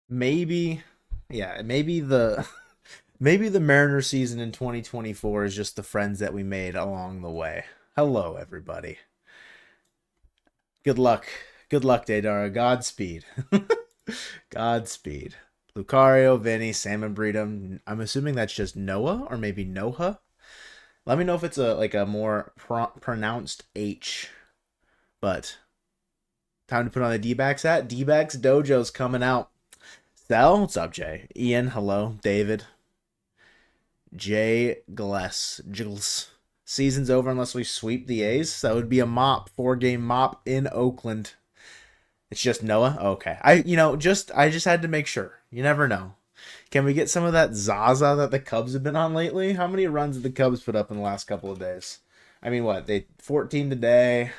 maybe, yeah, maybe the maybe the Mariner season in 2024 is just the friends that we made along the way. Hello, everybody. Good luck. Good luck, Daydara. Godspeed. Godspeed. Lucario, Vinny, Salmon Breedham. I'm assuming that's just Noah or maybe Noah. Let me know if it's a more pronounced H. But time to put on the D-backs hat. D-backs Dojo's coming out. Sal, what's up, Jay? Ian, hello. David, Jay Gilles. Season's over unless we sweep the A's. That would be a mop, 4-game mop in Oakland. It's just Noah. Okay, I just had to make sure. You never know. Can we get some of that Zaza that the Cubs have been on lately? How many runs did the Cubs put up in the last couple of days? I mean, what they 14 today. It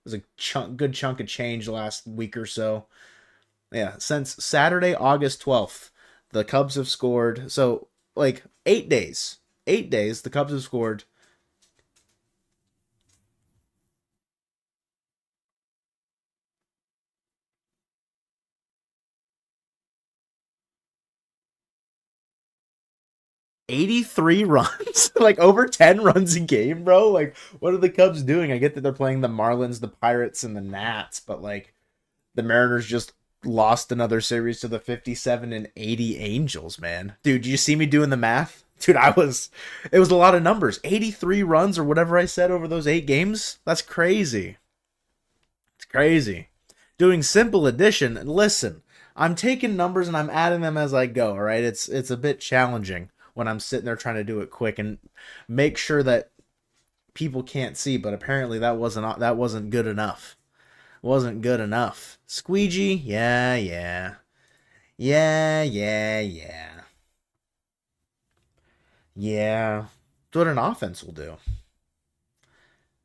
was a good chunk of change the last week or so. Yeah, since Saturday, August 12th, the Cubs have scored. So, like, 8 days. 8 days, the Cubs have scored 83 runs. Like, over 10 runs a game, bro. Like, what are the Cubs doing? I get that they're playing the Marlins, the Pirates, and the Nats, but, like, the Mariners just lost another series to the 57 and 80 Angels, man. Dude, did you see me doing the math? Dude, it was a lot of numbers. 83 runs or whatever I said over those 8 games. That's crazy. It's crazy. Doing simple addition. Listen, I'm taking numbers and I'm adding them as I go, all right? It's a bit challenging when I'm sitting there trying to do it quick and make sure that people can't see, but apparently that wasn't good enough. Wasn't good enough. Squeegee, yeah, yeah. Yeah, yeah, yeah. Yeah. That's what an offense will do.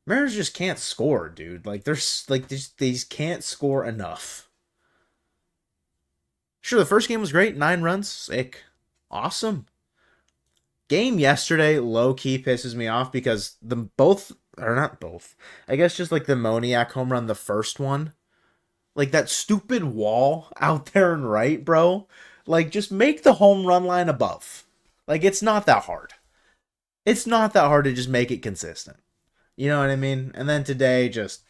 Mariners just can't score, dude. Like there's like they just can't score enough. Sure, the first game was great, 9 runs, sick, awesome. Game yesterday, low key pisses me off because the both or not both. I guess just like the Moniak home run, the first one, like that stupid wall out there and right, bro. Like just make the home run line above. Like it's not that hard. It's not that hard to just make it consistent. You know what I mean? And then today, just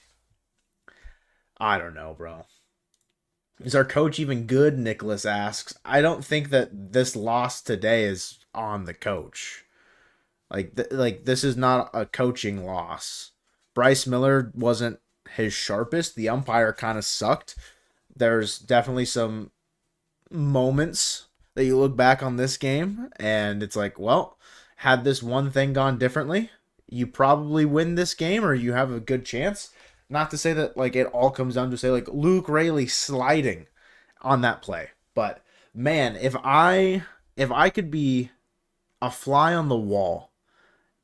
I don't know, bro. Is our coach even good? Nicholas asks. I don't think that this loss today is on the coach. Like this is not a coaching loss. Bryce Miller wasn't his sharpest. The umpire kind of sucked. There's definitely some moments that you look back on this game and it's like, well, had this one thing gone differently, you probably win this game or you have a good chance. Not to say that like it all comes down to say like Luke Rayleigh sliding on that play, but man, if I could be a fly on the wall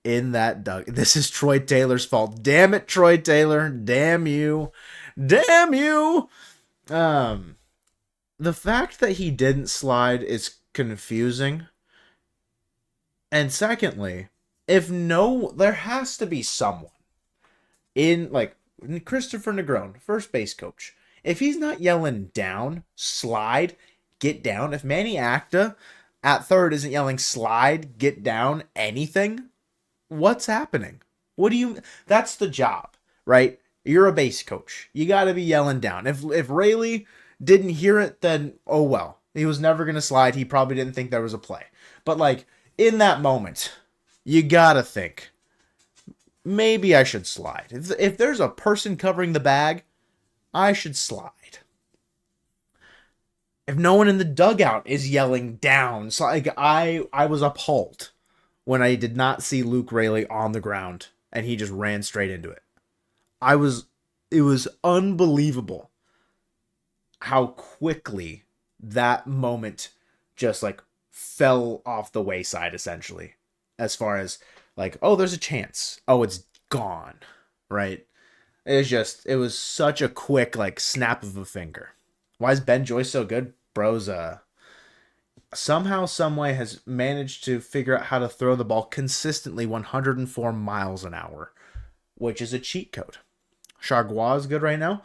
in that dug, this is Troy Taylor's fault. Damn it, Troy Taylor! Damn you! Damn you! Um, the fact that he didn't slide is confusing. And secondly, if no, there has to be someone in like Christopher Negron, first base coach. If he's not yelling down, slide, get down. If Manny Acta at third isn't yelling slide, get down, anything, what's happening? What do you? That's the job, right? You're a base coach. You got to be yelling down. If Rayleigh didn't hear it, then oh well. He was never gonna slide. He probably didn't think there was a play. But like in that moment, you gotta think maybe I should slide. If there's a person covering the bag, I should slide. If no one in the dugout is yelling down, so like I was appalled when I did not see Luke Rayleigh on the ground and he just ran straight into it. I was it was unbelievable how quickly that moment just like fell off the wayside essentially as far as like oh there's a chance, oh it's gone, right? It was such a quick like snap of a finger. Why is Ben Joyce so good? Bro's somehow someway has managed to figure out how to throw the ball consistently 104 miles an hour, which is a cheat code. Chargois is good right now.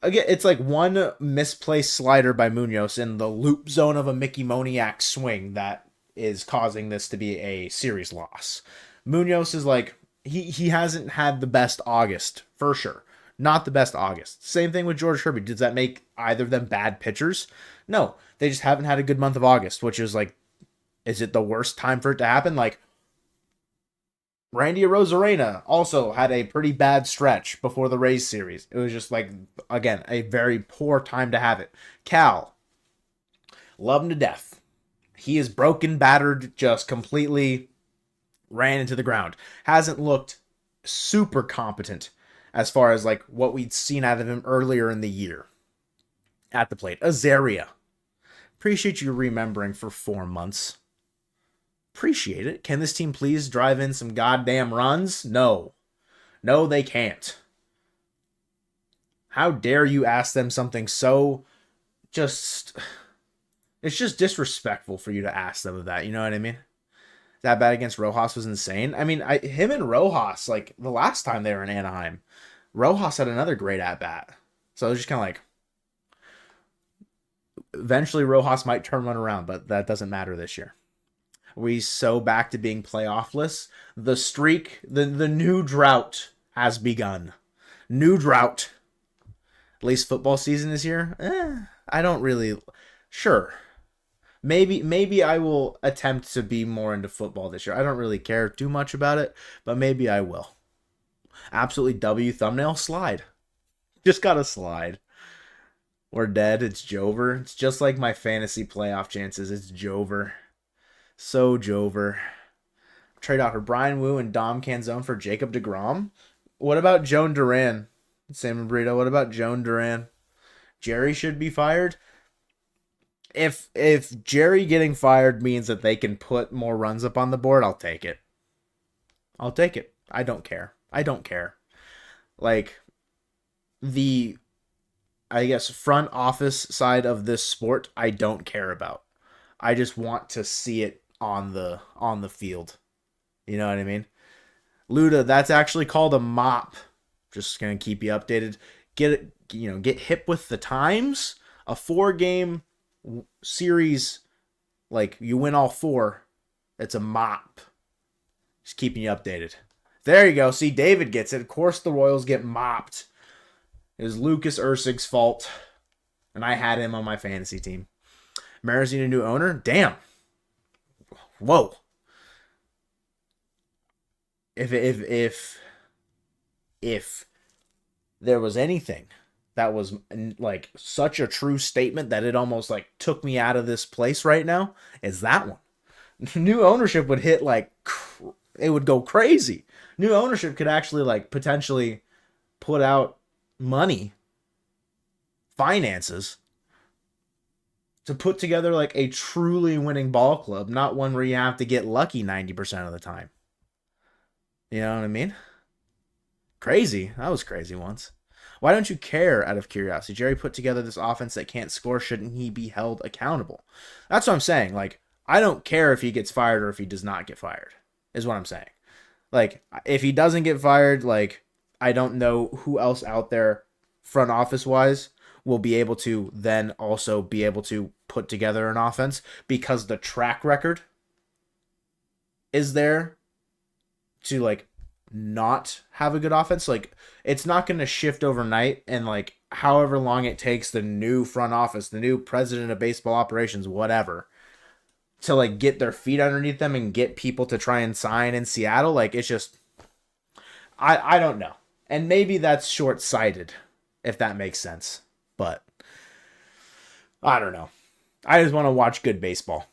again, it's like one misplaced slider by Munoz in the loop zone of a Mickey Moniak swing that is causing this to be a series loss. Munoz is like he hasn't had the best August for sure. Not the best August. Same thing with George Kirby. Does that make either of them bad pitchers? No, they just haven't had a good month of August, which is like, is it the worst time for it to happen? Like, Randy Arozarena also had a pretty bad stretch before the Rays series. It was just like, again, a very poor time to have it. Cal, love him to death. He is broken, battered, just completely ran into the ground. Hasn't looked super competent as far as like what we'd seen out of him earlier in the year at the plate. Azaria. Appreciate you remembering for 4 months. Appreciate it. Can this team please drive in some goddamn runs? No. No, they can't. How dare you ask them something so just... It's just disrespectful for you to ask them of that. You know what I mean? That bat against Rojas was insane. I mean, him and Rojas, like, the last time they were in Anaheim, Rojas had another great at-bat. So it was just kind of like... Eventually, Rojas might turn one around, but that doesn't matter this year. We so back to being playoffless. The streak, the new drought has begun. New drought. At least football season is here. I don't really... Sure. Maybe I will attempt to be more into football this year. I don't really care too much about it, but maybe I will. Absolutely W thumbnail slide. Just gotta slide. We're dead. It's Jover. It's just like my fantasy playoff chances. It's Jover. So Jover. Trade offer Brian Wu and Dom Canzone for Jacob deGrom. What about Joan Duran? Sam Burrito. What about Joan Duran? Jerry should be fired. If Jerry getting fired means that they can put more runs up on the board, I'll take it. I'll take it. I don't care. I don't care. Like, the, I guess, front office side of this sport, I don't care about. I just want to see it on the field. You know what I mean? Luda, that's actually called a mop. Just gonna keep you updated. Get hip with the times. A 4-game series, like, you win all 4, it's a mop. Just keeping you updated. There you go. See, David gets it. Of course the Royals get mopped. It was Lucas Ersig's fault, and I had him on my fantasy team. Mariners need a new owner? Damn. Whoa. If there was anything that was like such a true statement that it almost like took me out of this place right now, is that one. New ownership would hit like, it would go crazy. New ownership could actually like potentially put out money, finances, to put together like a truly winning ball club, not one where you have to get lucky 90% of the time. You know what I mean? Crazy. That was crazy once. Why don't you care, out of curiosity? Jerry put together this offense that can't score. Shouldn't he be held accountable? That's what I'm saying. Like, I don't care if he gets fired or if he does not get fired, is what I'm saying. Like, if he doesn't get fired, like, I don't know who else out there, front office-wise, will be able to then also be able to put together an offense, because the track record is there to, like, not have a good offense. Like, it's not going to shift overnight, and like however long it takes the new front office, the new president of baseball operations, whatever, to like get their feet underneath them and get people to try and sign in Seattle. Like, it's just, I don't know. And maybe that's short-sighted, if that makes sense. But I don't know. I just want to watch good baseball.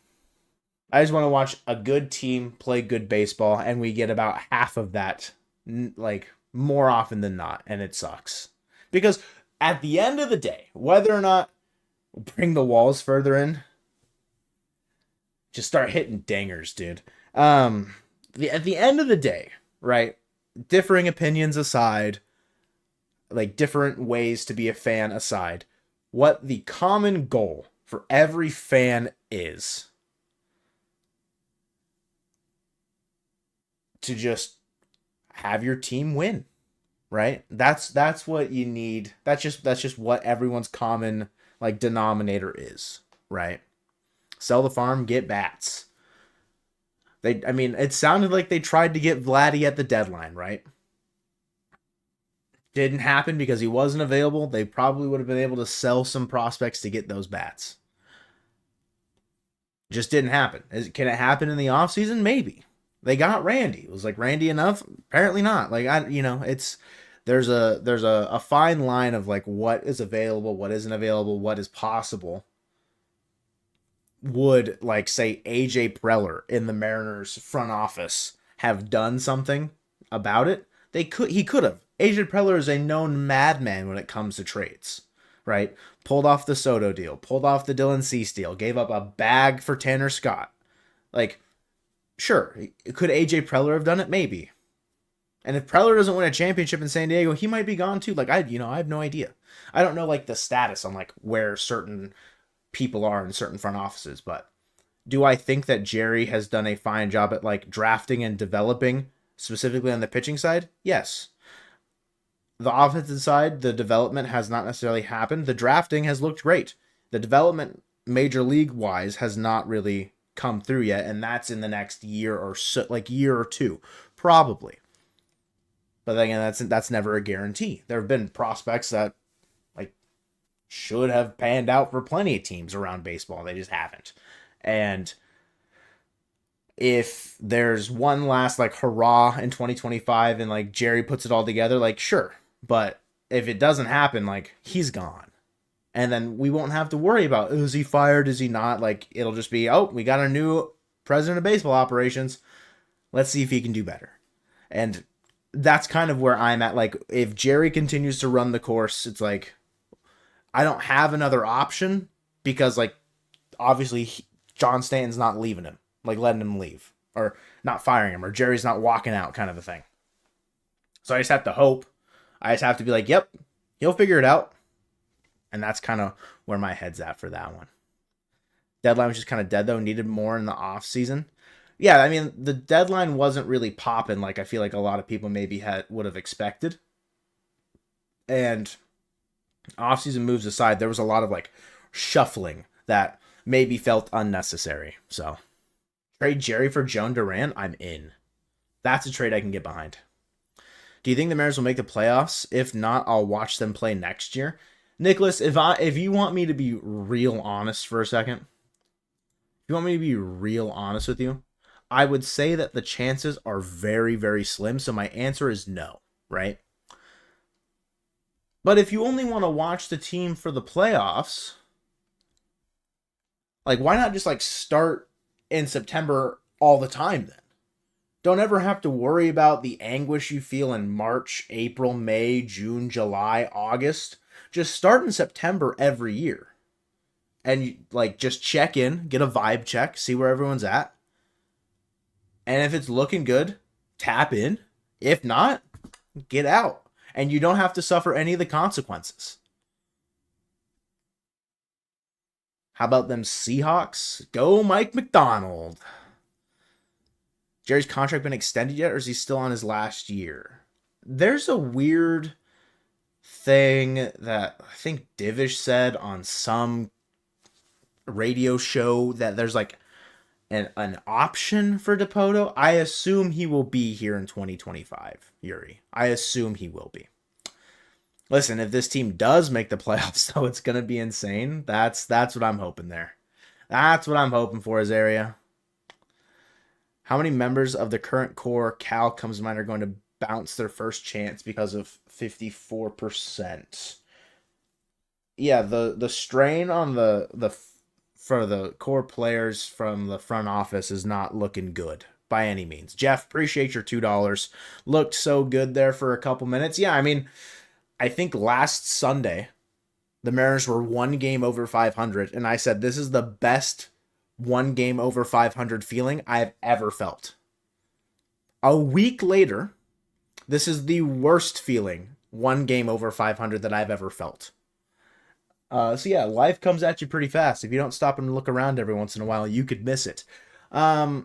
I just want to watch a good team play good baseball, and we get about half of that, like, more often than not, and it sucks. Because at the end of the day, whether or not bring the walls further in, just start hitting dingers, dude. At the end of the day, right, differing opinions aside, like different ways to be a fan aside, what the common goal for every fan is to just have your team win. right? That's what you need. That's just what everyone's common like denominator is, right? Sell the farm, get bats. I mean, it sounded like they tried to get Vladdy at the deadline, right? Didn't happen because he wasn't available. They probably would have been able to sell some prospects to get those bats. Just didn't happen. Can it happen in the offseason? Maybe. They got Randy. It was like Randy enough? Apparently not. Like it's there's a fine line of like what is available, what isn't available, what is possible. Would like say AJ Preller in the Mariners front office have done something about it? He could have. AJ Preller is a known madman when it comes to trades, right? Pulled off the Soto deal, pulled off the Dylan Cease deal, gave up a bag for Tanner Scott. Like, sure, could AJ Preller have done it? Maybe. And if Preller doesn't win a championship in San Diego, he might be gone too. Like I have no idea. I don't know like the status on like where certain people are in certain front offices, but do I think that Jerry has done a fine job at like drafting and developing specifically on the pitching side? Yes. The offensive side, the development has not necessarily happened. The drafting has looked great. The development major league wise has not really come through yet, and that's in the next year or so, like year or two, probably. But again, that's never a guarantee. There have been prospects that like should have panned out for plenty of teams around baseball. They just haven't. And if there's one last like hurrah in 2025 and like Jerry puts it all together, like sure. But if it doesn't happen, like he's gone. And then we won't have to worry about is he fired, is he not? Like it'll just be, oh, we got a new president of baseball operations. Let's see if he can do better. And that's kind of where I'm at. Like if Jerry continues to run the course, it's like I don't have another option because like obviously John Stanton's not leaving him, like letting him leave or not firing him or Jerry's not walking out kind of a thing. So I just have to hope. I just have to be like, yep, he'll figure it out. And that's kind of where my head's at for that one. Deadline was just kind of dead though, needed more in the off season. Yeah, I mean, the deadline wasn't really popping like I feel like a lot of people maybe would have expected. And off-season moves aside, there was a lot of like shuffling that maybe felt unnecessary. So, trade Jerry for Joan Duran, I'm in. That's a trade I can get behind. Do you think the Mariners will make the playoffs? If not, I'll watch them play next year. Nicholas, if you want me to be real honest for a second, if you want me to be real honest with you, I would say that the chances are very, very slim. So my answer is no, right? But if you only want to watch the team for the playoffs, like why not just like start in September all the time then? Don't ever have to worry about the anguish you feel in March, April, May, June, July, August. Just start in September every year. And you, like just check in, get a vibe check, see where everyone's at. And if it's looking good, tap in. If not, get out. And you don't have to suffer any of the consequences. How about them Seahawks? Go Mike McDonald. Jerry's contract been extended yet, or is he still on his last year? There's a weird thing that I think Divish said on some radio show that there's like an option for Dipoto. I assume he will be here in 2025, Yuri. I assume he will be. Listen, if this team does make the playoffs, though, it's going to be insane. That's what I'm hoping there. That's what I'm hoping for, his area. How many members of the current core Cal comes to mind are going to bounce their first chance because of 54%? Yeah, the strain on the for the core players from the front office is not looking good by any means. Jeff, appreciate your $2. Looked so good there for a couple minutes. Yeah, I mean, I think last Sunday, the Mariners were one game over 500, and I said this is the best one game over 500 feeling I've ever felt. A week later, this is the worst feeling one game over 500 that I've ever felt. So yeah, life comes at you pretty fast. If you don't stop and look around every once in a while, you could miss it. I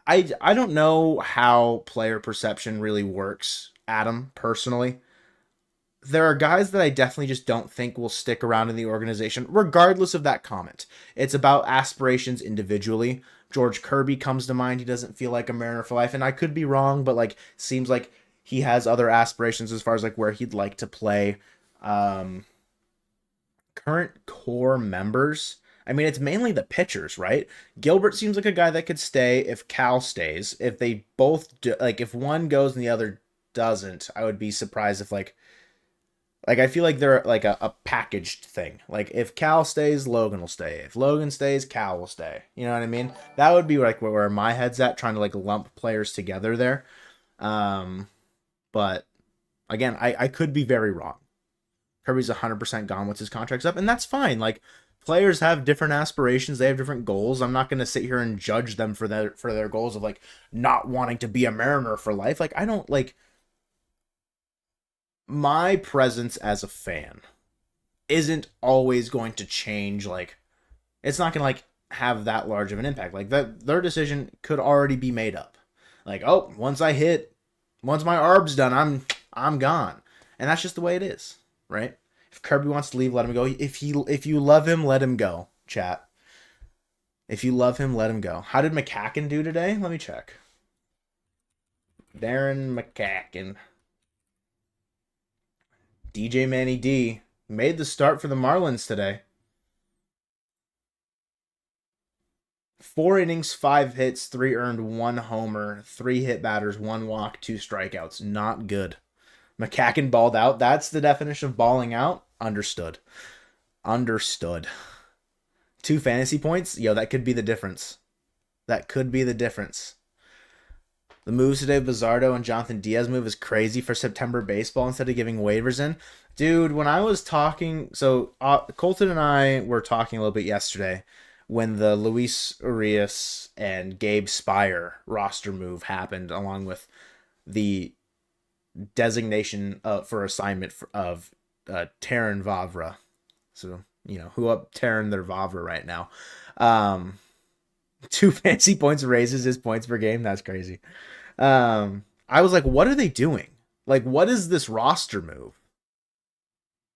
don't know how player perception really works. Adam personally. There are guys that I definitely just don't think will stick around in the organization, regardless of that comment. It's about aspirations individually. George Kirby comes to mind. He doesn't feel like a Mariner for life, and I could be wrong, but like seems like he has other aspirations as far as like where he'd like to play. Um, Current core members. I mean, it's mainly the pitchers, right? Gilbert seems like a guy that could stay if Cal stays. If they both do, like if one goes and the other doesn't, I would be surprised if like I feel like they're like a packaged thing. Like if Cal stays, Logan will stay. If Logan stays, Cal will stay. You know what I mean? That would be like where my head's at, trying to like lump players together there. Um, but again, I could be very wrong. Kirby's 100% gone once his contract's up, and that's fine. Like players have different aspirations, they have different goals. I'm not going to sit here and judge them for their goals of like not wanting to be a Mariner for life. Like I don't like my presence as a fan isn't always going to change. Like it's not going to like have that large of an impact. Like that their decision could already be made up. Like, oh, once my arb's done, I'm gone. And that's just the way it is, right? If Kirby wants to leave, let him go. If you love him, let him go, chat. If you love him, let him go. How did McCacken do today? Let me check. Darren McCacken. DJ Manny D made the start for the Marlins today. 4 innings, 5 hits, 3 earned, 1 homer, 3 hit batters, 1 walk, 2 strikeouts. Not good. McCacken balled out. That's the definition of balling out. Understood. 2 fantasy points. Yo, that could be the difference. That could be the difference. The moves today, Bizardo and Jonathan Diaz move is crazy for September baseball instead of giving waivers in. Dude, when I was talking, so Colton and I were talking a little bit yesterday when the Luis Urias and Gabe Spire roster move happened, along with the designation for assignment of Terran Vavra. So, who up Terran their Vavra right now. 2 fancy points raises his points per game. That's crazy. I was like, what are they doing? Like, what is this roster move?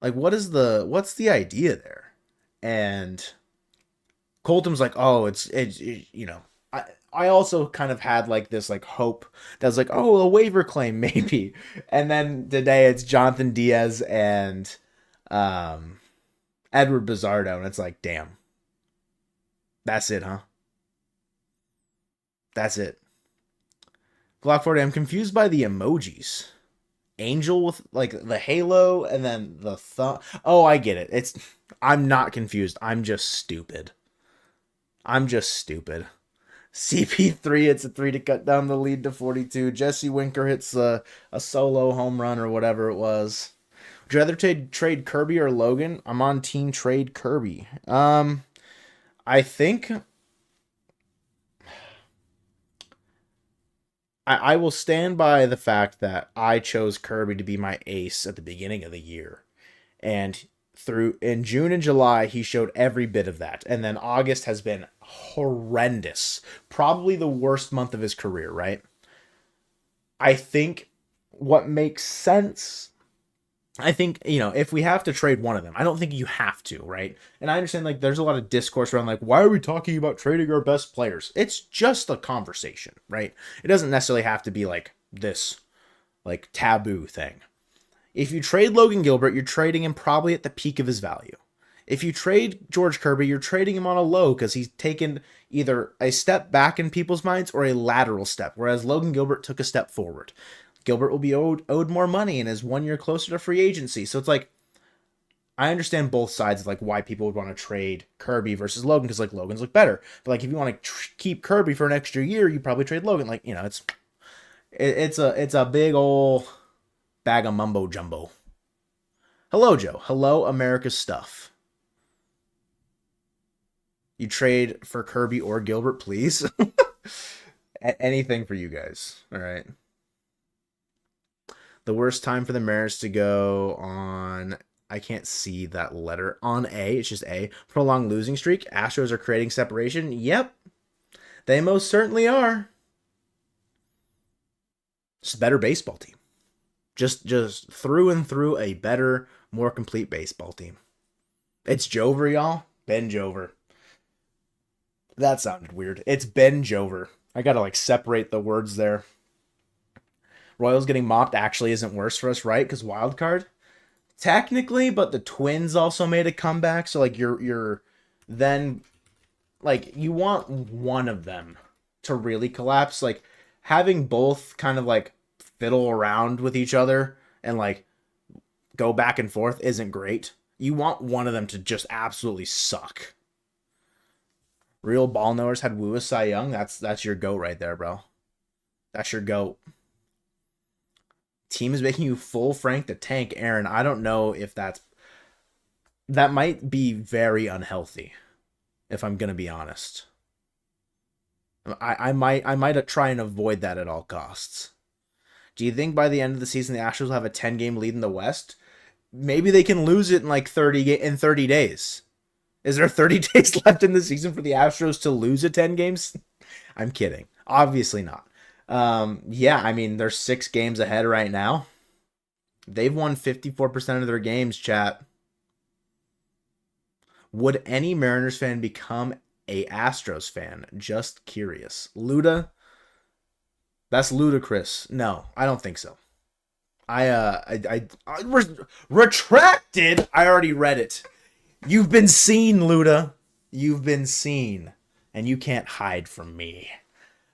Like, what's the idea there? And Colton's like, oh, it's I also kind of had like this like hope that was like, oh, a waiver claim maybe. And then today it's Jonathan Diaz and Edward Bizardo, and it's like, damn. That's it, huh? That's it. Glock 40, I'm confused by the emojis. Angel with like the halo and then the thumb. Oh, I get it. I'm not confused. I'm just stupid. CP3 hits a 3 to cut down the lead to 42. Jesse Winker hits a solo home run or whatever it was. Would you rather trade Kirby or Logan? I'm on team trade Kirby. I think I will stand by the fact that I chose Kirby to be my ace at the beginning of the year. And in June and July, he showed every bit of that. And then August has been horrendous. Probably the worst month of his career, right? I think what makes sense, if we have to trade one of them, I don't think you have to, right? And I understand like there's a lot of discourse around like, why are we talking about trading our best players? It's just a conversation, right? It doesn't necessarily have to be like this like taboo thing. If you trade Logan Gilbert, you're trading him probably at the peak of his value. If you trade George Kirby, you're trading him on a low because he's taken either a step back in people's minds or a lateral step, whereas Logan Gilbert took a step forward. Gilbert will be owed more money and is 1 year closer to free agency. So it's like, I understand both sides of like why people would want to trade Kirby versus Logan because like Logan's look better. But like if you want to keep Kirby for an extra year, you probably trade Logan. Like it's a big old bag of mumbo jumbo. Hello, Joe. Hello, America's stuff. You trade for Kirby or Gilbert, please. Anything for you guys. All right. The worst time for the Mariners to go on, I can't see that letter, on A, it's just A. Prolonged losing streak. Astros are creating separation. Yep. They most certainly are. Just a better baseball team. Just through and through a better, more complete baseball team. It's Jover, y'all. Ben Jover. That sounded weird. It's Ben Jover. I gotta like separate the words there. Royals getting mopped actually isn't worse for us, right? Because wild card, technically, but the Twins also made a comeback. So like you're then like you want one of them to really collapse. Like having both kind of like fiddle around with each other and like go back and forth isn't great. You want one of them to just absolutely suck. Real ball knowers had Woo as Cy Young. That's your goat right there, bro. That's your goat. Team is making you full Frank the Tank, Aaron. I don't know if that might be very unhealthy, if I'm gonna be honest. I might try and avoid that at all costs. Do you think by the end of the season the Astros will have a 10-game lead in the West? Maybe they can lose it in like 30 days. Is there 30 days left in the season for the Astros to lose at 10 games? I'm kidding. Obviously not. Yeah, I mean, they're 6 games ahead right now. They've won 54% of their games, chat. Would any Mariners fan become a Astros fan? Just curious. Luda? That's ludicrous. No, I don't think so. Retracted. I already read it. You've been seen, Luda. You've been seen. And you can't hide from me.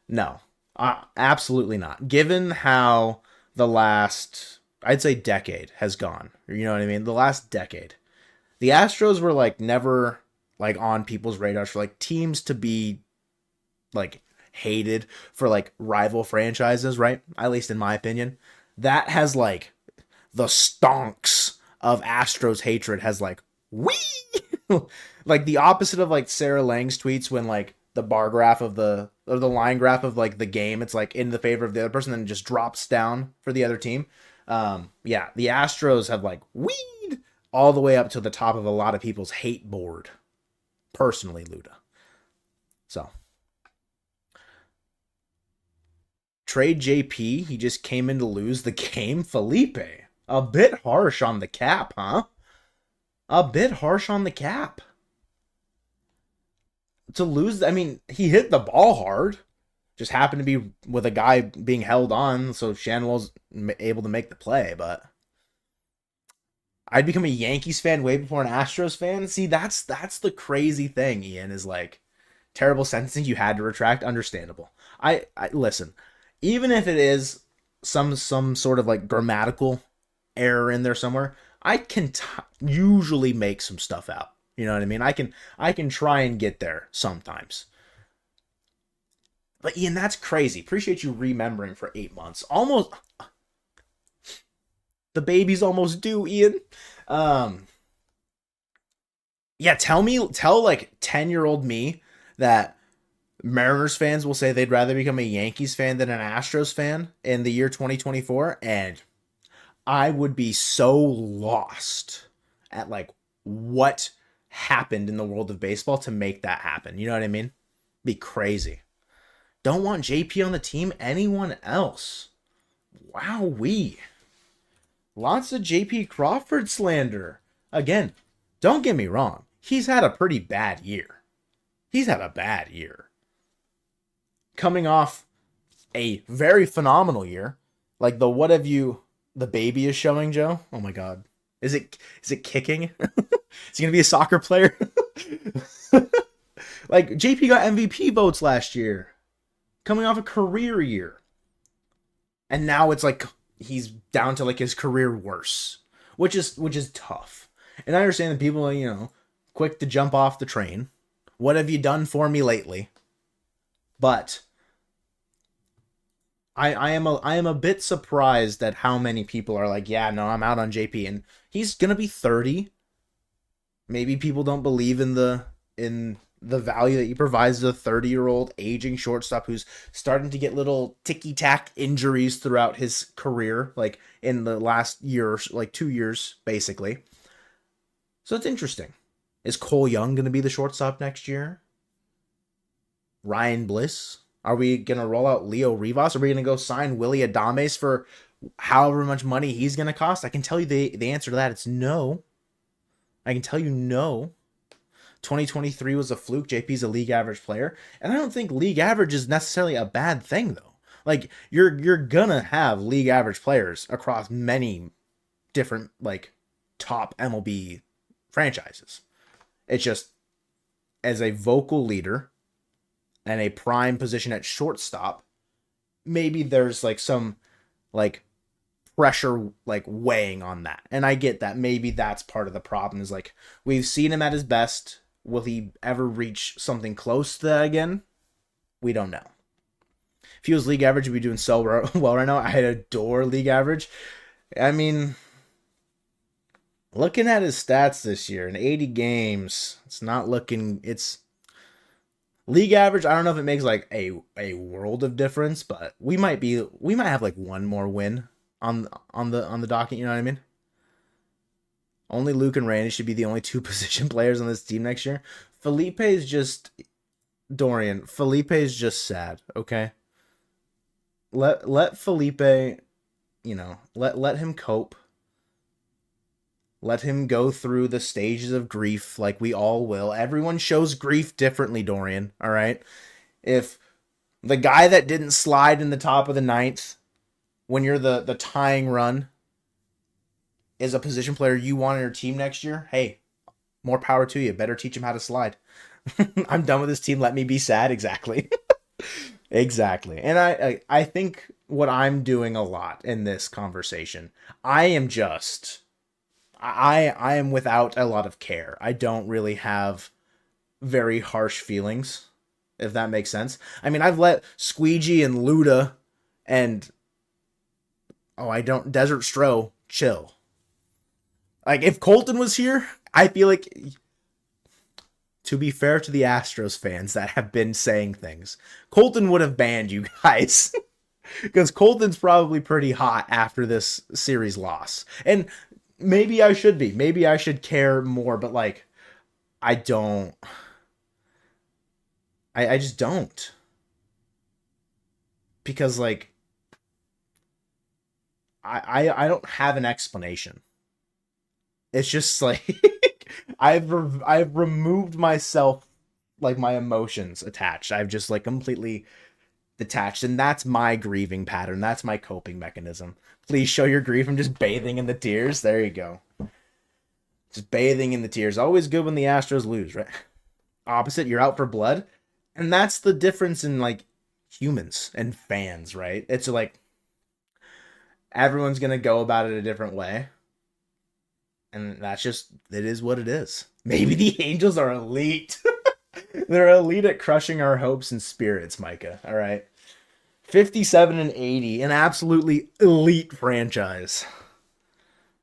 No, absolutely not. Given how the last, I'd say decade has gone. You know what I mean? The last decade. The Astros were like never like on people's radars for like teams to be like hated for like rival franchises, right? At least in my opinion. That has like the stonks of Astros hatred has like wee like the opposite of like Sarah Lang's tweets when like the bar graph of the or the line graph of like the game, it's like in the favor of the other person and just drops down for the other team. Yeah, the Astros have like weed all the way up to the top of a lot of people's hate board. Personally, Luda. So trade JP, he just came in to lose the game. Felipe, a bit harsh on the cap, huh? A bit harsh on the cap. To lose, I mean, he hit the ball hard. Just happened to be with a guy being held on, so Shanwell's able to make the play, but I'd become a Yankees fan way before an Astros fan. See, that's the crazy thing, Ian, is like terrible sentencing you had to retract, understandable. I listen, even if it is some sort of like grammatical error in there somewhere, I can usually make some stuff out. You know what I mean? I can try and get there sometimes. But Ian, that's crazy. Appreciate you remembering for 8 months. Almost the baby's almost due, Ian. Yeah, tell like 10-year-old me that Mariners fans will say they'd rather become a Yankees fan than an Astros fan in the year 2024, and I would be so lost at like what happened in the world of baseball to make that happen. You know what I mean? Be crazy. Don't want JP on the team. Anyone else? Wowee. Lots of JP Crawford slander. Again, don't get me wrong. He's had a pretty bad year. He's had a bad year. Coming off a very phenomenal year. Like the what have you the baby is showing, Joe? Oh my god. Is it kicking? Is he gonna be a soccer player? Like JP got MVP votes last year. Coming off a career year. And now it's like he's down to like his career worse. Which is tough. And I understand that people are, you know, quick to jump off the train. What have you done for me lately? But I am a bit surprised at how many people are like, yeah, no, I'm out on JP, and he's gonna be 30. Maybe people don't believe in the value that he provides as a 30-year-old aging shortstop who's starting to get little ticky-tack injuries throughout his career, like in the last year, like 2 years, basically. So it's interesting. Is Cole Young gonna be the shortstop next year? Ryan Bliss? Are we going to roll out Leo Rivas? Are we going to go sign Willie Adames for however much money he's going to cost? I can tell you the answer to that. It's no. I can tell you no. 2023 was a fluke. JP's a league average player, and I don't think league average is necessarily a bad thing though. Like you're gonna have league average players across many different like top MLB franchises. It's just as a vocal leader and a prime position at shortstop, maybe there's like some like pressure like weighing on that. And I get that. Maybe that's part of the problem is like we've seen him at his best. Will he ever reach something close to that again? We don't know. If he was league average, he'd be doing so well right now. I'd adore league average. I mean, looking at his stats this year in 80 games, it's not looking. It's league average. I don't know if it makes like a world of difference, but we might have like one more win on the docket. You know what I mean? Only Luke and Randy should be the only two position players on this team next year. Felipe is just Dorian. Felipe is just sad. Okay. Let Felipe, let him cope. Let him go through the stages of grief like we all will. Everyone shows grief differently, Dorian. All right. If the guy that didn't slide in the top of the ninth when you're the tying run is a position player you want on your team next year, hey, more power to you. Better teach him how to slide. I'm done with this team. Let me be sad. Exactly. Exactly. And I think what I'm doing a lot in this conversation, I am without a lot of care. I don't really have very harsh feelings, if that makes sense. I mean, I've let Squeegee and Luda and Desert Stro chill. Like, if Colton was here, I feel like, to be fair to the Astros fans that have been saying things, Colton would have banned you guys. Because Colton's probably pretty hot after this series loss. And maybe I should be. Maybe I should care more, but, like, I don't. I just don't. Because, like, I don't have an explanation. It's just like I've removed myself, like my emotions attached. I've just like completely detached, and that's my grieving pattern. That's my coping mechanism. Please show your grief. I'm just bathing in the tears. There you go. Just bathing in the tears. Always good when the Astros lose, right? Opposite, you're out for blood. And that's the difference in like humans and fans, right? It's like everyone's going to go about it a different way. And that's just, it is what it is. Maybe the Angels are elite. They're elite at crushing our hopes and spirits, Micah. All right. 57 and 80, an absolutely elite franchise.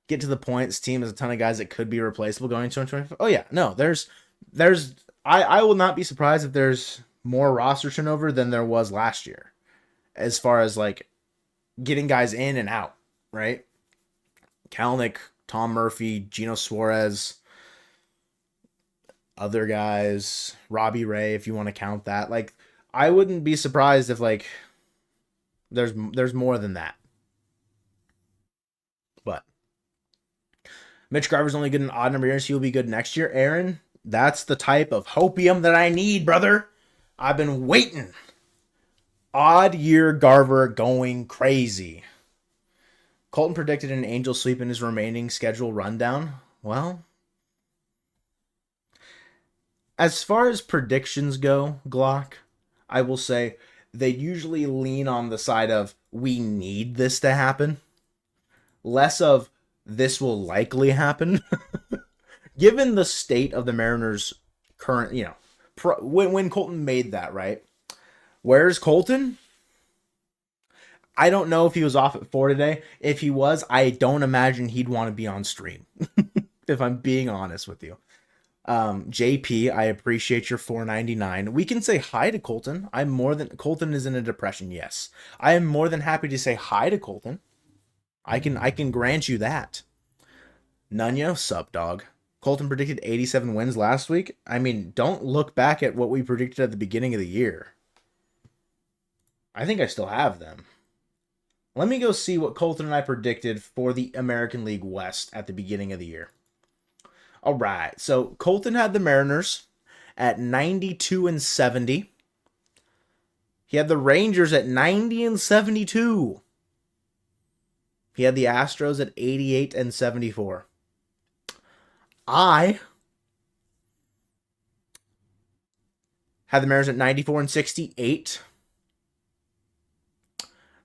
Get to the point. This team has a ton of guys that could be replaceable going into 2025. Oh, yeah. No, I will not be surprised if there's more roster turnover than there was last year. As far as like getting guys in and out, right? Kalnick, Tom Murphy, Gino Suarez, other guys, Robbie Ray, if you want to count that. Like, I wouldn't be surprised if like there's more than that. But Mitch Garver's only good in odd number years. He'll be good next year. Aaron, that's the type of hopium that I need, brother. I've been waiting. Odd year Garver going crazy. Colton predicted an Angel sweep in his remaining schedule rundown. Well, as far as predictions go, Glock, I will say they usually lean on the side of we need this to happen. Less of this will likely happen. Given the state of the Mariners' current, when Colton made that, right? Where's Colton? I don't know if he was off at 4 today. If he was, I don't imagine he'd want to be on stream. If I'm being honest with you. JP, I appreciate your $4.99. We can say hi to Colton. Colton is in a depression, yes. I am more than happy to say hi to Colton. I can grant you that. Nuno, sup dog. Colton predicted 87 wins last week. I mean, don't look back at what we predicted at the beginning of the year. I think I still have them. Let me go see what Colton and I predicted for the American League West at the beginning of the year. All right. So Colton had the Mariners at 92 and 70. He had the Rangers at 90 and 72. He had the Astros at 88 and 74. I had the Mariners at 94 and 68.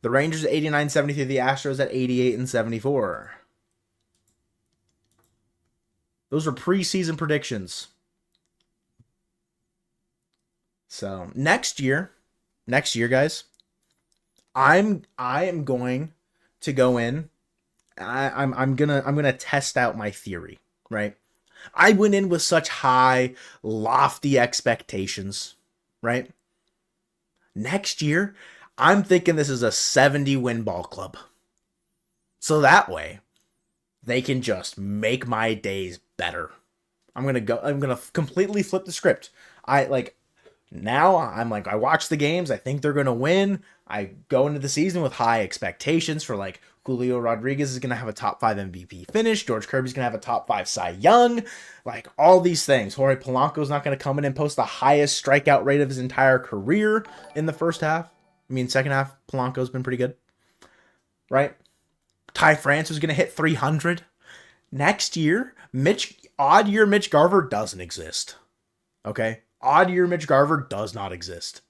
The Rangers at 89 and 73. The Astros at 88 and 74. Those are preseason predictions. So next year, guys, I am going to go in. I'm gonna test out my theory, right? I went in with such high, lofty expectations, right? Next year, I'm thinking this is a 70-win ball club. So that way, they can just make my days better. I'm gonna completely flip the script. I watch the games, I think they're gonna win. I go into the season with high expectations for like Julio Rodriguez is gonna have a top 5 MVP finish, George Kirby's gonna have a top 5 Cy Young, like all these things. Jorge Polanco's not gonna come in and post the highest strikeout rate of his entire career in the first half. I mean, second half, Polanco's been pretty good, right? Ty France is gonna hit 300. Next year, odd year Mitch Garver doesn't exist. Okay? Odd year Mitch Garver does not exist.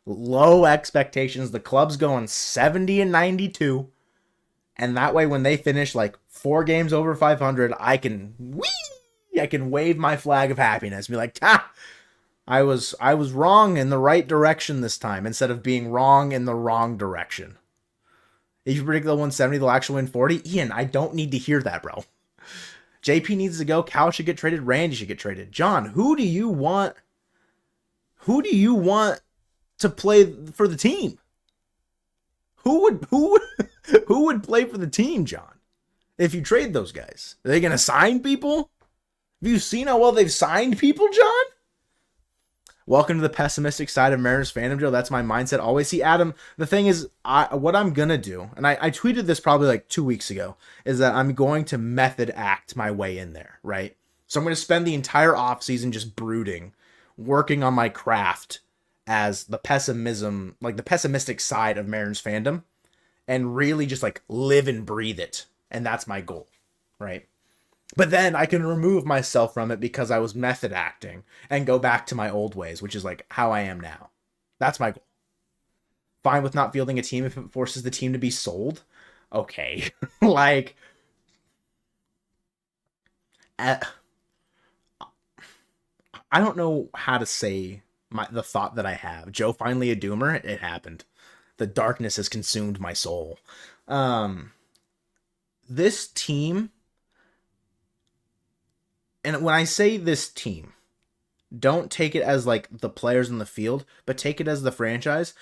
Low expectations. The club's going 70 and 92. And that way, when they finish like 4 games over 500, I can wave my flag of happiness. Be like, I was wrong in the right direction this time instead of being wrong in the wrong direction. If you predict they'll win 70, they'll actually win 40. Ian, I don't need to hear that, bro. JP needs to go. Cal should get traded. Randy should get traded. John, who do you want? Who do you want to play for the team? Who would play for the team, John? If you trade those guys, are they going to sign people? Have you seen how well they've signed people, John? Welcome to the pessimistic side of Mariners fandom, Joe. That's my mindset always. See, Adam, the thing is, what I'm going to do, and I tweeted this probably like 2 weeks ago, is that I'm going to method act my way in there, right? So I'm going to spend the entire offseason just brooding, working on my craft as the pessimistic side of Mariners fandom, and really just like live and breathe it. And that's my goal, right? But then I can remove myself from it because I was method acting and go back to my old ways, which is like how I am now. That's my goal. Fine with not fielding a team if it forces the team to be sold. Okay. Like, I don't know how to say the thought that I have. Joe finally a doomer? It happened. The darkness has consumed my soul. This team, and when I say this team, don't take it as like the players in the field, but take it as the franchise.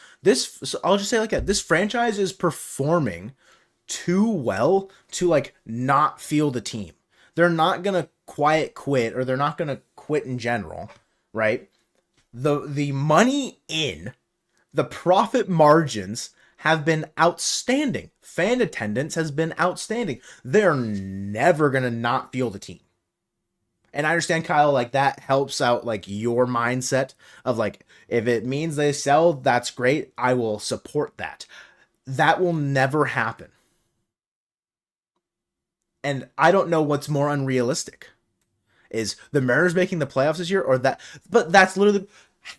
I'll just say like that. This franchise is performing too well to like not field a team. They're not going to quit, or they're not going to quit in general, right? The money in, the profit margins have been outstanding. Fan attendance has been outstanding. They're never going to not field a team. And I understand, Kyle, like that helps out like your mindset of like, if it means they sell, that's great. I will support that. That will never happen. And I don't know what's more unrealistic. Is the Mariners making the playoffs this year or that? But that's literally,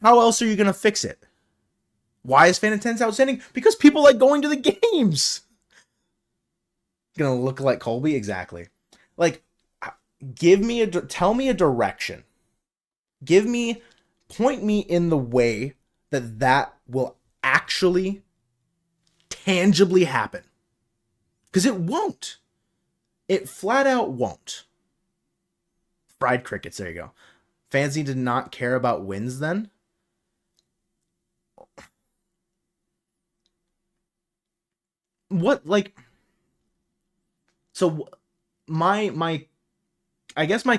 how else are you going to fix it? Why is fan attendance outstanding? Because people like going to the games. Going to look like Colby? Exactly. Like, tell me a direction. Point me in the way that will actually tangibly happen. Because it won't. It flat out won't. Fried crickets, there you go. Fans need to not care about wins then? What, like... So, my I guess my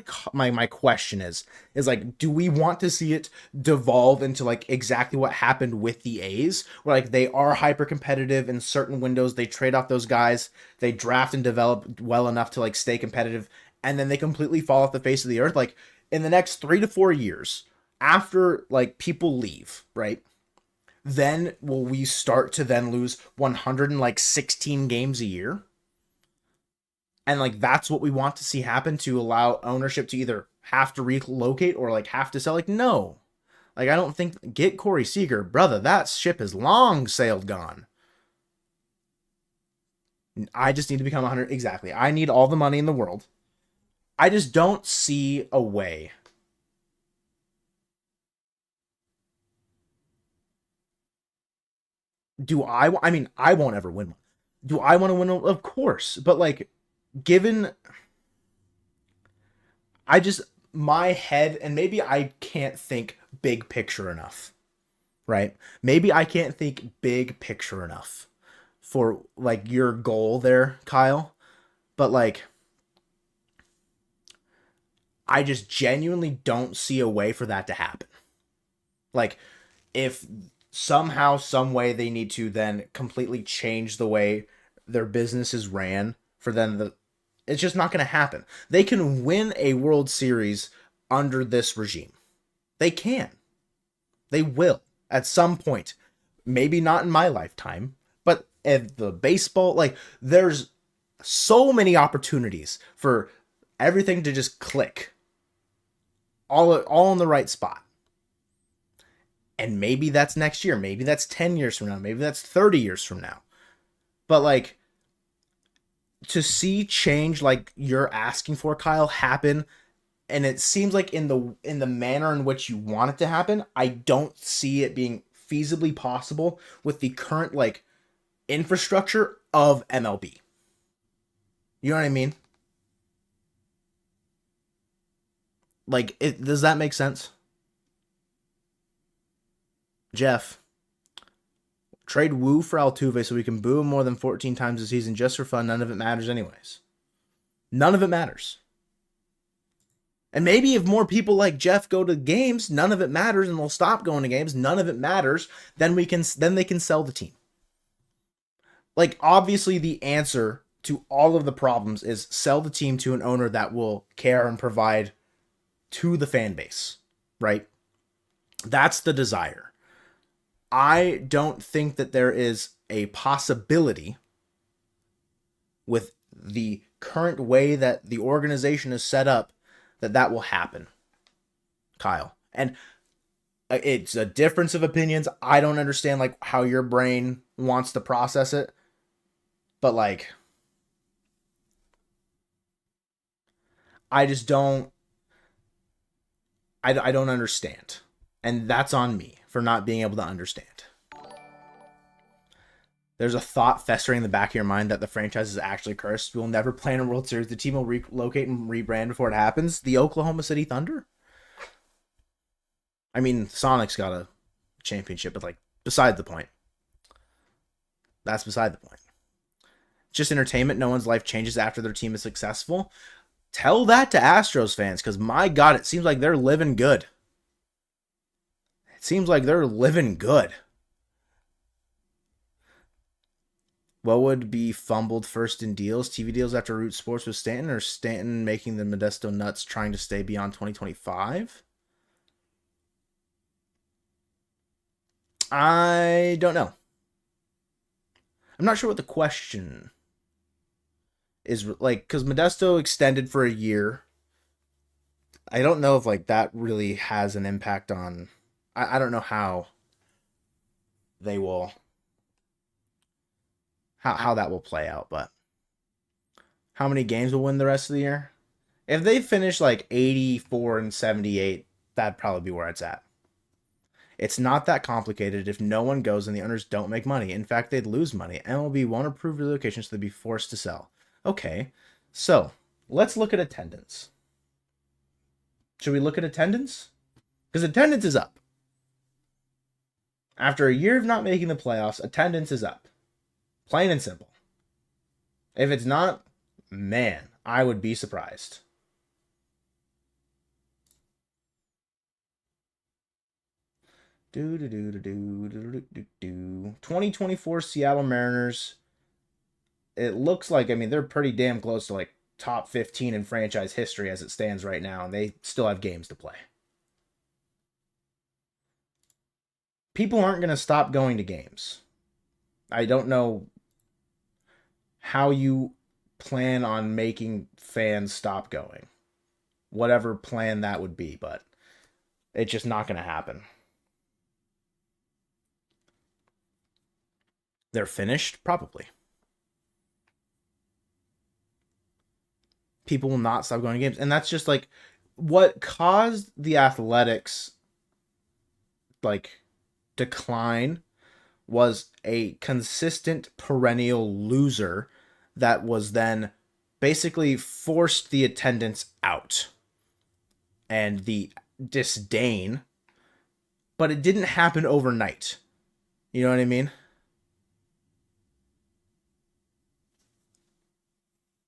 question is like, do we want to see it devolve into like exactly what happened with the A's, where like they are hyper competitive in certain windows, they trade off those guys, they draft and develop well enough to like stay competitive, and then they completely fall off the face of the earth? Like in the next 3 to 4 years, after like people leave, right? Then will we start to then lose 116 games a year? And like that's what we want to see happen, to allow ownership to either have to relocate or like have to sell. Like no, like I don't think, get Corey Seager, brother, that ship has long sailed gone. I just need to become 100. Exactly, I need all the money in the world. I just don't see a way. I mean, I won't ever win one. Do I want to win one? Of course, but like, given, I just, my head, and maybe I can't think big picture enough, right? Maybe I can't think big picture enough for like your goal there, Kyle. But like, I just genuinely don't see a way for that to happen. Like, if somehow, some way they need to then completely change the way their business is ran for them, it's just not going to happen. They can win a World Series under this regime. They can. They will at some point. Maybe not in my lifetime, but if the baseball, like, there's so many opportunities for everything to just click all in the right spot. And maybe that's next year, maybe that's 10 years from now, maybe that's 30 years from now. But like, to see change like you're asking for, Kyle, happen, and it seems like in the manner in which you want it to happen, I don't see it being feasibly possible with the current like infrastructure of MLB. You know what I mean? Like, does that make sense? Jeff, trade Wu for Altuve so we can boo him more than 14 times a season just for fun. None of it matters anyways. None of it matters. And maybe if more people like Jeff go to games, none of it matters, and they'll stop going to games. None of it matters. Then they can sell the team. Like, obviously the answer to all of the problems is sell the team to an owner that will care and provide to the fan base, right? That's the desire. I don't think that there is a possibility with the current way that the organization is set up that that will happen, Kyle. And it's a difference of opinions. I don't understand like how your brain wants to process it, but like, I just don't, I don't understand. And that's on me for not being able to understand. There's a thought festering in the back of your mind that the franchise is actually cursed. We'll never play in a World Series. The team will relocate and rebrand before it happens. The Oklahoma City Thunder? I mean, Sonic's got a championship, but like, beside the point. That's beside the point. Just entertainment. No one's life changes after their team is successful. Tell that to Astros fans, because my God, it seems like they're living good. It seems like they're living good. What would be fumbled first in deals? TV deals after Root Sports with Stanton, or Stanton making the Modesto Nuts trying to stay beyond 2025? I don't know. I'm not sure what the question is, like, because Modesto extended for a year. I don't know if like that really has an impact on. I don't know how they will, how that will play out, but how many games will win the rest of the year? If they finish like 84 and 78, that'd probably be where it's at. It's not that complicated. If no one goes and the owners don't make money, in fact, they'd lose money. MLB won't approve relocation, so they'd be forced to sell. Okay, so let's look at attendance. Should we look at attendance? Because attendance is up. After a year of not making the playoffs, attendance is up. Plain and simple. If it's not, man, I would be surprised. Do do do do do do do do. 2024 Seattle Mariners. It looks like, I mean, they're pretty damn close to like top 15 in franchise history as it stands right now, and they still have games to play. People aren't going to stop going to games. I don't know how you plan on making fans stop going. Whatever plan that would be, but it's just not going to happen. They're finished? Probably. People will not stop going to games. And that's just like what caused the Athletics like decline was a consistent perennial loser that was then basically forced the attendance out and the disdain, but it didn't happen overnight. You know what I mean?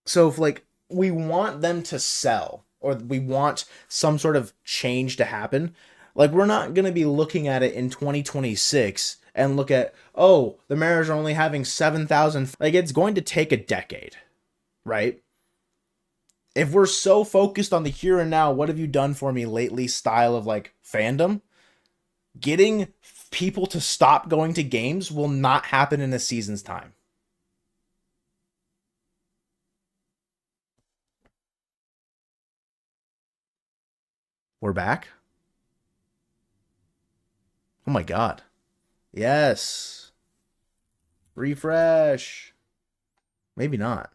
So if like we want them to sell or we want some sort of change to happen, like we're not going to be looking at it in 2026 and look at, oh, the Mariners are only having 7,000. Like it's going to take a decade, right? If we're so focused on the here and now, what have you done for me lately style of like fandom, getting people to stop going to games will not happen in a season's time. We're back. Oh my God. Yes. Refresh. Maybe not.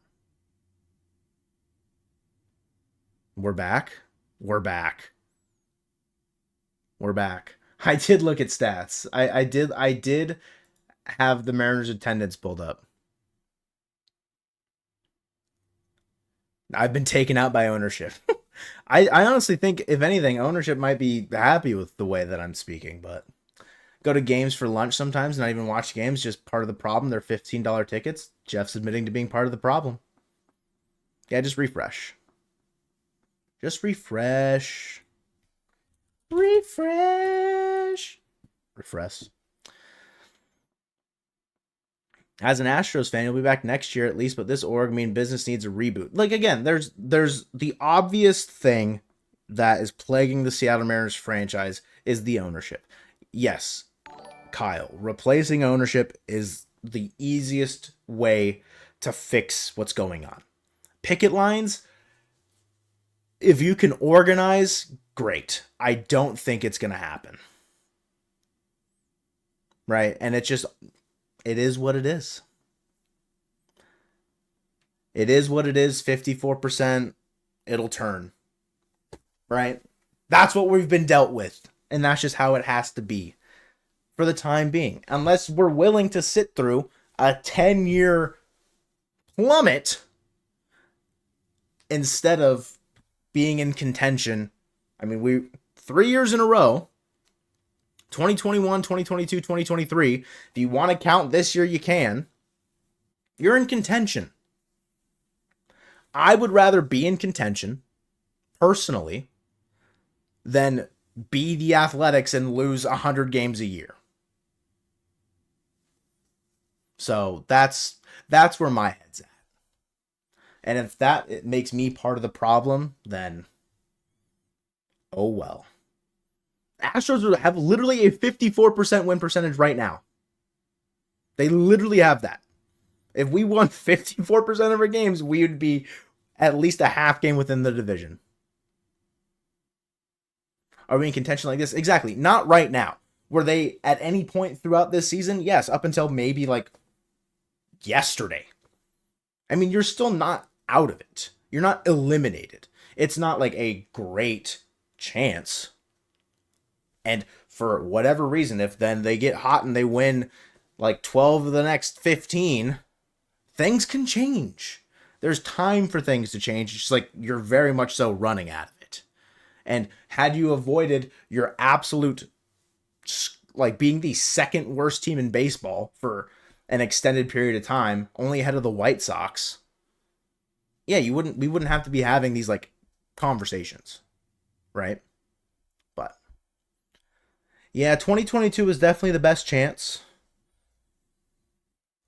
We're back. We're back. We're back. I did look at stats. I did have the Mariners attendance pulled up. I've been taken out by ownership. I honestly think, if anything, ownership might be happy with the way that I'm speaking, but go to games for lunch sometimes, not even watch games, just part of the problem. They're $15 tickets. Jeff's admitting to being part of the problem. Yeah, just refresh. Just refresh. Refresh. Refresh. As an Astros fan, you'll be back next year at least, but this org mean business needs a reboot. Like again, there's the obvious thing that is plaguing the Seattle Mariners franchise is the ownership. Yes, Kyle, replacing ownership is the easiest way to fix what's going on. Picket lines, if you can organize, great. I don't think it's going to happen. Right? And it is what it is. It is what it is. 54%. It'll turn. Right? That's what we've been dealt with. And that's just how it has to be for the time being. Unless we're willing to sit through a 10-year plummet instead of being in contention. I mean, 3 years in a row, 2021, 2022, 2023. If you want to count this year, you can. You're in contention. I would rather be in contention, personally, than be the Athletics and lose 100 games a year. So that's where my head's at. And if it makes me part of the problem, then oh well. Astros have literally a 54% win percentage right now. They literally have that. If we won 54% of our games, we would be at least a half game within the division. Are we in contention like this? Exactly. Not right now. Were they at any point throughout this season? Yes, up until maybe like yesterday. I mean, you're still not out of it. You're not eliminated. It's not like a great chance. And for whatever reason, if then they get hot and they win like 12 of the next 15, things can change. There's time for things to change. It's just like you're very much so running out of it. And had you avoided your absolute, like being the second worst team in baseball for an extended period of time, only ahead of the White Sox, yeah, we wouldn't have to be having these like conversations, right? But Yeah, 2022 was definitely the best chance.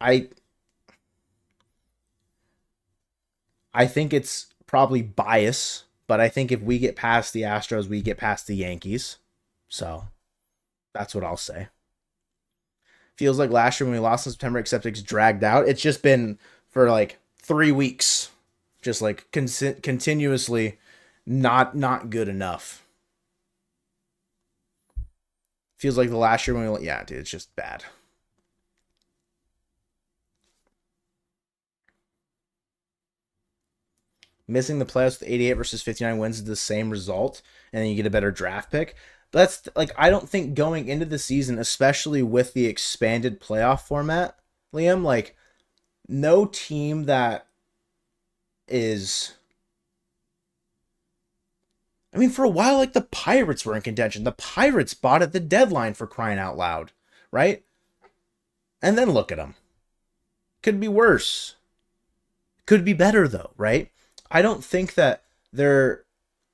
I I think it's probably bias, but I think if we get past the Astros, we get past the Yankees. So that's what I'll say. Feels like last year when we lost in September, except it's dragged out. It's just been for like 3 weeks, just like continuously not good enough. Feels like the last year when we, yeah, dude, it's just bad. Missing the playoffs with 88 versus 59 wins is the same result, and then you get a better draft pick. But that's like, I don't think going into the season, especially with the expanded playoff format, Liam, like no team that is. I mean, for a while, like the Pirates were in contention. The Pirates bought at the deadline for crying out loud, right? And then look at them. Could be worse. Could be better though, right? I don't think that they're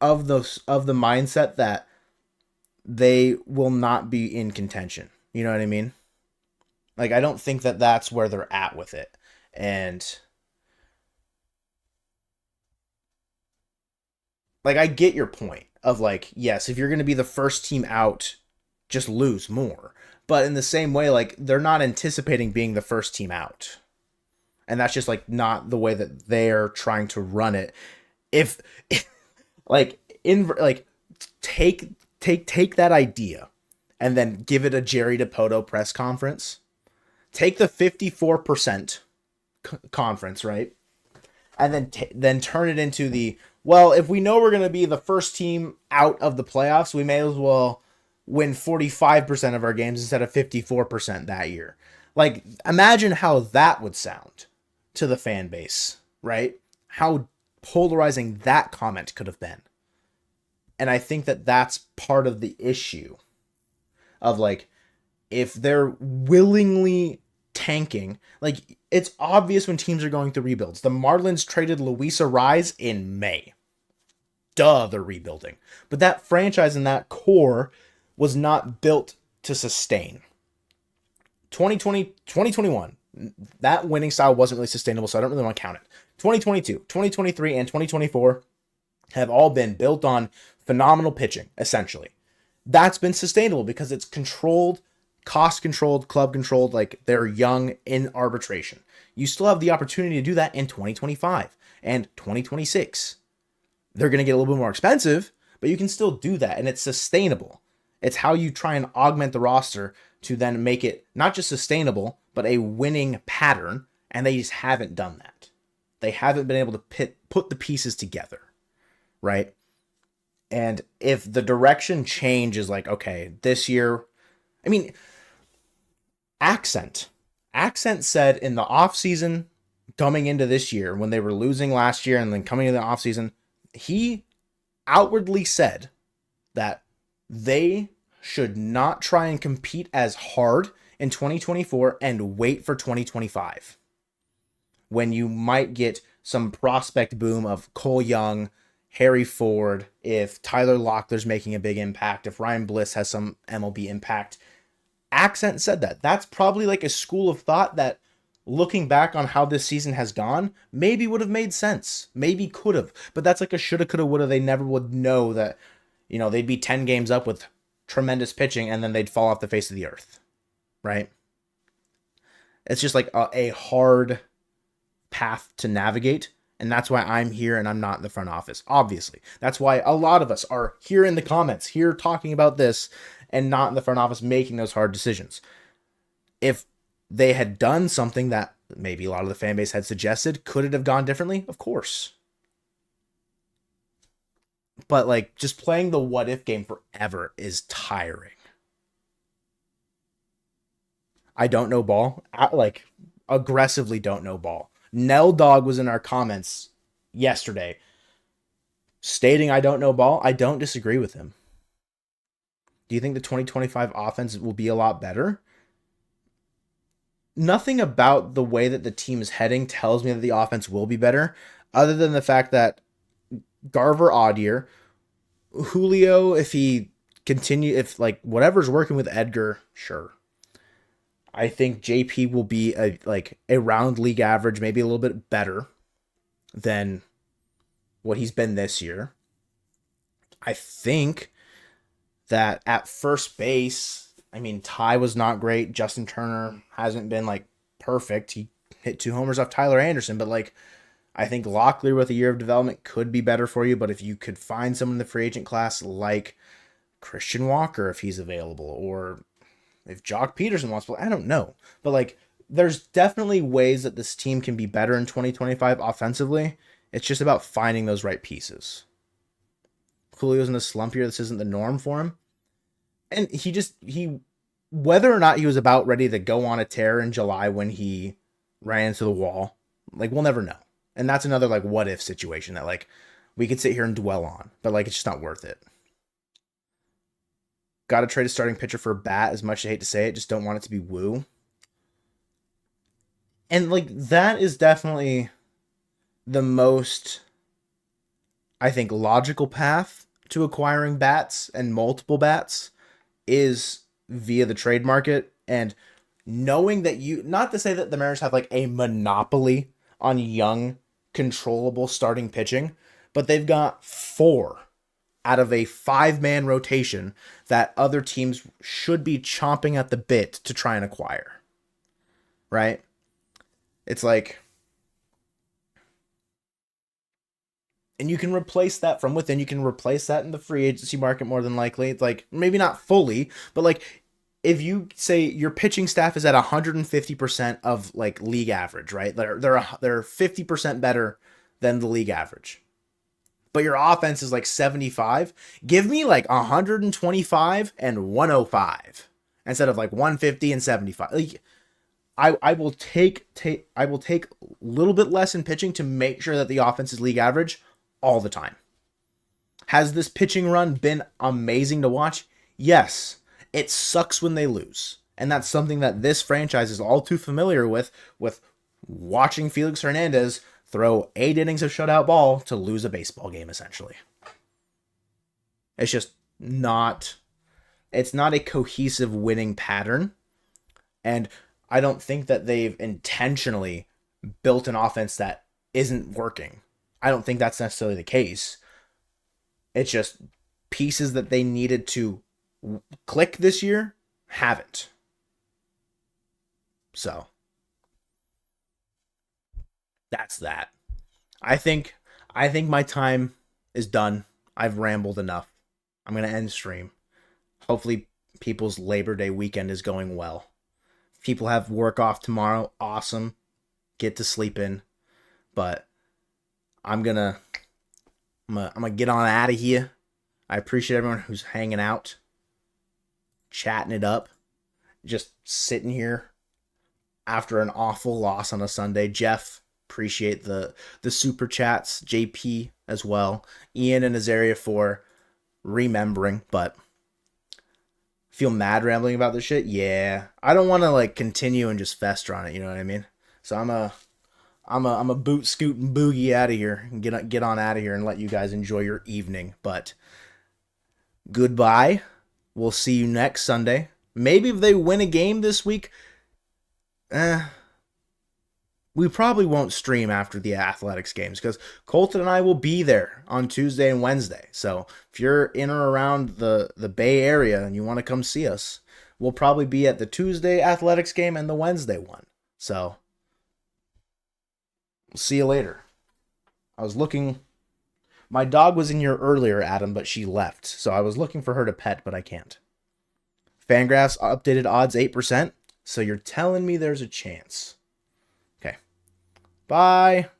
of the mindset that they will not be in contention. You know what I mean? Like I don't think that that's where they're at with it. And like I get your point of like yes, if you're going to be the first team out, just lose more. But in the same way like they're not anticipating being the first team out. And that's just like not the way that they're trying to run it. If like in like take take that idea and then give it a Jerry DePoto press conference. Take the 54% conference, right? And then turn it into the well, if we know we're going to be the first team out of the playoffs, we may as well win 45% of our games instead of 54% that year. Like imagine how that would sound to the fan base, right? How polarizing that comment could have been. And I think that that's part of the issue of like if they're willingly tanking, like it's obvious when teams are going through rebuilds. The Marlins traded Luis Rise in May. Duh, they're rebuilding. But that franchise and that core was not built to sustain. 2020, 2021, that winning style wasn't really sustainable, so I don't really want to count it. 2022, 2023, and 2024 have all been built on phenomenal pitching, essentially. That's been sustainable because it's controlled, cost controlled, club controlled, like they're young in arbitration. You still have the opportunity to do that in 2025 and 2026. They're going to get a little bit more expensive, but you can still do that and it's sustainable. It's how you try and augment the roster to then make it not just sustainable, but a winning pattern, and they just haven't done that. They haven't been able to put the pieces together, right? And if the direction change is like, okay, this year, I mean, Accent. Accent said in the offseason coming into this year, when they were losing last year and then coming into the offseason, he outwardly said that they should not try and compete as hard in 2024 and wait for 2025 when you might get some prospect boom of Cole Young, Harry Ford, if Tyler Lockler's making a big impact, if Ryan Bliss has some MLB impact. Accent said that. That's probably like a school of thought that looking back on how this season has gone, maybe would have made sense. Maybe could have. But that's like a shoulda, coulda, woulda. They never would know that, they'd be 10 games up with tremendous pitching and then they'd fall off the face of the earth. Right? It's just like a hard path to navigate. And that's why I'm here and I'm not in the front office, obviously. That's why a lot of us are here in the comments, here talking about this, and not in the front office making those hard decisions. If they had done something that maybe a lot of the fan base had suggested, could it have gone differently? Of course. But like just playing the what if game forever is tiring. I don't know ball. Like aggressively don't know ball. Nell Dog was in our comments yesterday stating I don't know ball. I don't disagree with him. Do you think the 2025 offense will be a lot better? Nothing about the way that the team is heading tells me that the offense will be better, other than the fact that Garver odd year, Julio, if he continue, if like whatever's working with Edgar, sure. I think JP will be a round league average, maybe a little bit better than what he's been this year. I think that at first base, I mean, Ty was not great. Justin Turner hasn't been like perfect. He hit 2 homers off Tyler Anderson, but like I think Locklear with a year of development could be better for you. But if you could find someone in the free agent class like Christian Walker, if he's available, or if Jock Peterson wants to, I don't know. But like there's definitely ways that this team can be better in 2025 offensively. It's just about finding those right pieces. Julio's in a slump year. This isn't the norm for him. And he whether or not he was about ready to go on a tear in July when he ran into the wall, like we'll never know. And that's another like what if situation that like we could sit here and dwell on, but like it's just not worth it. Got to trade a starting pitcher for a bat, as much as I hate to say it, just don't want it to be Woo. And like that is definitely the most, I think, logical path to acquiring bats and multiple bats is via the trade market. And knowing that you, not to say that the Mariners have like a monopoly on young, controllable starting pitching, but they've got 4 out of a 5-man rotation that other teams should be chomping at the bit to try and acquire. Right? It's like, and you can replace that from within. You can replace that in the free agency market more than likely. It's like, maybe not fully, but like if you say your pitching staff is at 150% of like league average, right? They're 50% better than the league average. But your offense is like 75. Give me like 125 and 105 instead of like 150 and 75. Like I will take a little bit less in pitching to make sure that the offense is league average all the time. Has this pitching run been amazing to watch? Yes. It sucks when they lose. And that's something that this franchise is all too familiar with watching Felix Hernandez throw 8 innings of shutout ball to lose a baseball game, essentially. It's just not, it's not a cohesive winning pattern. And I don't think that they've intentionally built an offense that isn't working. I don't think that's necessarily the case. It's just pieces that they needed to click this year haven't. So that's that. I think my time is done. I've rambled enough. I'm going to end stream. Hopefully people's Labor Day weekend is going well. People have work off tomorrow. Awesome. Get to sleep in. But I'm gonna get on out of here. I appreciate everyone who's hanging out, chatting it up, just sitting here after an awful loss on a Sunday. Jeff, appreciate the super chats. JP as well. Ian and Azaria for remembering, but feel mad rambling about this shit. Yeah, I don't want to like continue and just fester on it. You know what I mean? So I'm a boot scoot and boogie out of here and get on out of here and let you guys enjoy your evening. But goodbye. We'll see you next Sunday. Maybe if they win a game this week, we probably won't stream after the Athletics games because Colton and I will be there on Tuesday and Wednesday. So if you're in or around the Bay Area and you want to come see us, we'll probably be at the Tuesday Athletics game and the Wednesday one. So we'll see you later. I was looking. My dog was in here earlier, Adam, but she left. So I was looking for her to pet, but I can't. Fangraphs updated odds 8%. So you're telling me there's a chance. Okay. Bye.